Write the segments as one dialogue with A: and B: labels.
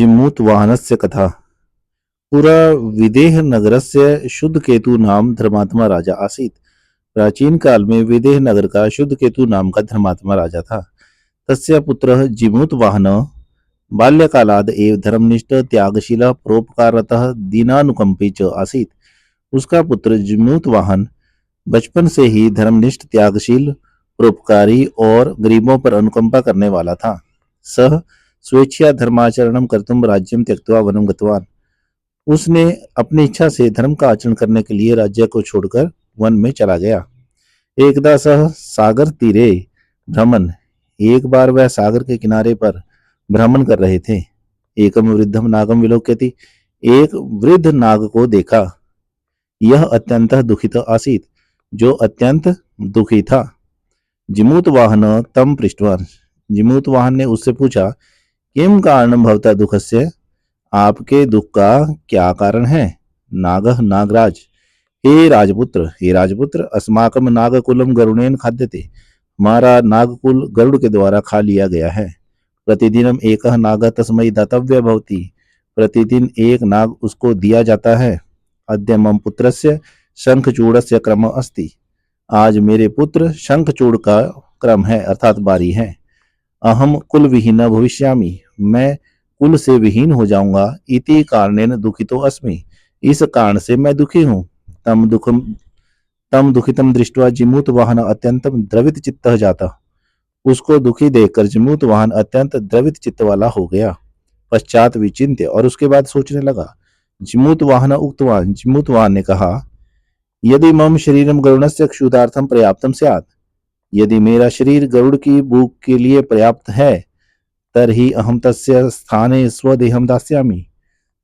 A: जिमूतवाहनस्य कथा। पुरा विदेह नगरस्य शुद्धकेतु नाम धर्मात्मा राजा आसीत्। प्राचीन काल में विदेह नगर का शुद्धकेतु नाम का धर्मात्मा राजा था। तस्य पुत्रः जिमूतवाहनः बाल्यकालाद् एव धर्मनिष्ठ त्यागशीलः परोपकाररतः दीनानुकंपी च आसीत्। उसका पुत्र जिमूतवाहन बचपन से ही धर्मनिष्ठ त्यागशील परोपकारी और गरीबों पर अनुकंपा करने वाला था। सह स्वेच्छया धर्माचरणं कर्तुम राज्यं त्यक्त्वा वनं गतवान्। उसने अपनी इच्छा से धर्म का आचरण करने के लिए राज्य को छोड़कर वन में चला गया। एकदा सह सागर तीरे भ्रमण। एक बार वह सागर के किनारे पर भ्रमण कर रहे थे। एकम वृद्धम नागम विलोक्यति। एक वृद्ध नाग को देखा। यह अत्यंत दुखित आसीत, जो अत्यंत दुखी था। जिमूतवाहन तम पृष्ठवान। जिमूतवाहन ने उससे पूछा, किम कारणम भवता दुखस्य? आपके दुख का क्या कारण है? नागः नागराज। हे राजपुत्र, अस्माकम नागकुलम गरुणेन खाद्यते। हमारा नागकुल गरुड़ के द्वारा खा लिया गया है। प्रतिदिनम एकः नागः तस्मै दातव्य भवति। प्रतिदिन एक नाग उसको दिया जाता है। अद्य मम पुत्रस्य शंखचूड़स्य क्रम अस्ति। आज मेरे पुत्र शंखचूड़ का क्रम है, अर्थात बारी है। अहम कुल विहीन भविष्यामि। मैं कुल से विहीन हो जाऊंगा। इति कारणेन दुखितो अस्मि। इस कारण से मैं दुखी हूँ। तम दुखितम दृष्ट्वा जिमूतवाहन अत्यंतम द्रवित चित्तः जाता। उसको दुखी देखकर जिमूतवाहन अत्यंत द्रवित चित्त वाला हो गया। पश्चात विचिंत्य, और उसके बाद सोचने लगा। जिमूतवाहन उक्तवान। जिमूतवाहन ने कहा, यदि मम शरीरम गरुणस्य क्षुधार्थम पर्याप्तम स्यात्। यदि मेरा शरीर गरुड़ की भूख के लिए पर्याप्त है, तर्हि अहम तस्य स्थाने स्वदेहम दास्यामि।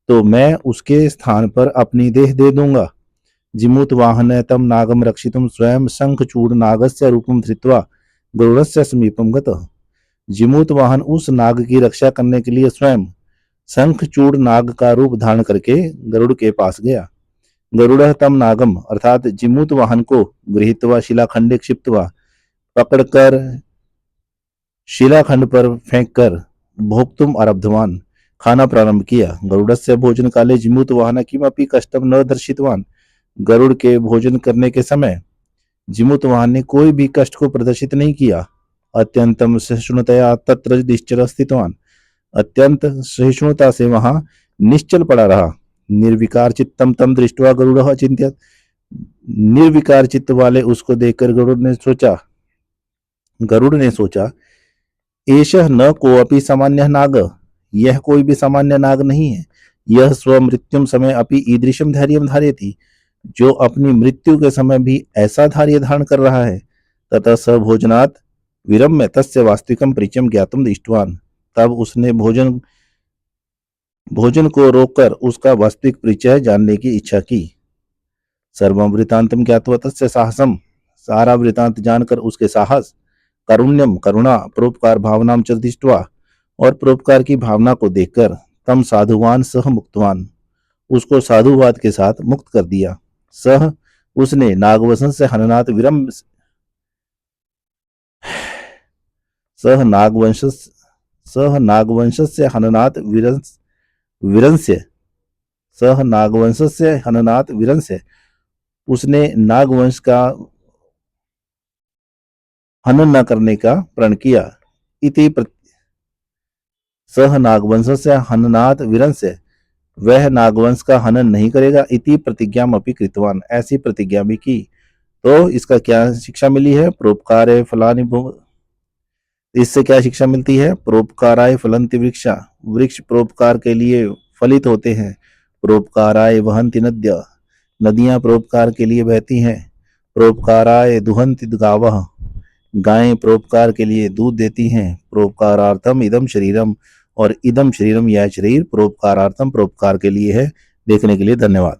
A: तो मैं उसके स्थान पर अपनी देह दे दूंगा। जिमूतवाहन तम नागम रक्षितुम स्वयं शंखचूड़ नागस्य रूपम धृत्वा गरुड़स्य समीपम गतः। जिमूतवाहन उस नाग की रक्षा करने के लिए स्वयं शंखचूड़ नाग का रूप धारण करके गरुड़ के पास गया। गरुड़ तम नागम, अर्थात जिमूतवाहन को गृहीत्वा शिलाखंडे क्षिप्त्वा, पकड़कर शिलाखंड पर फेंककर भोक्तुम आरब्धवान, खाना प्रारंभ किया। गरुड़स्य भोजन काले जिमूतवाहन किमपि कष्टम न दर्शितवान। गरुड़ के भोजन करने के समय जिमूतवाहन ने कोई भी कष्ट को प्रदर्शित नहीं किया। अत्यंतम सहिष्णुतया तत्र निश्चल स्थितवान। अत्यंत सहिष्णुता से वहां निश्चल पड़ा रहा। निर्विकार चित्तम तम दृष्ट्वा गरुड़ अचिंत्यत। निर्विकार चित्त वाले उसको देखकर गरुड़ ने सोचा, एषः न कोऽपि सामान्य नाग। यह कोई भी सामान्य नाग नहीं है। यह स्वमृत्युम समय अपि ईदृशम धैर्यम धारयति। जो अपनी मृत्यु के समय भी ऐसा धैर्य धारण कर रहा है। ततः स भोजनात् विरम्य तस्य वास्तविकम परिचयम ज्ञातुम दृष्टवान। तब उसने भोजन को रोककर उसका वास्तविक परिचय जानने की इच्छा की। सर्वम वृतांतम ज्ञात्वा तस्य साहसम। सारा वृतांत जानकर उसके साहस, कारुण्यम करुणा, परोपकार भावनाम च दृष्ट्वा, और परोपकार की भावना को देखकर, तम साधुवान सह मुक्तवान, उसको साधुवाद के साथ मुक्त कर दिया। सह उसने नागवंश से हननाथ विरम सह नागवंश से हननाथ विरंस्य। सह नागवंश से हननाथ विरंस्य। उसने नागवंश का हनन न करने का प्रण किया। इति सह नागवंश से हननाथ विरंस्य। वह नागवंश का हनन नहीं करेगा। इति प्रतिज्ञा अपि कृतवान। ऐसी प्रतिज्ञा भी की। तो इसका क्या शिक्षा मिली है? परोपकारे फलानि इससे क्या शिक्षा मिलती है? परोपकाराय फलंति वृक्षा। वृक्ष परोपकार के लिए फलित होते हैं। परोपकाराय वहंति नद्य। नदियां परोपकार के लिए बहती हैं। परोपकाराय दुहंति गावः। गायें परोपकार के लिए दूध देती हैं। परोपकारार्थम इदम शरीरम, और इदम शरीरम, यह शरीर परोपकारार्थम परोपकार के लिए है। देखने के लिए धन्यवाद।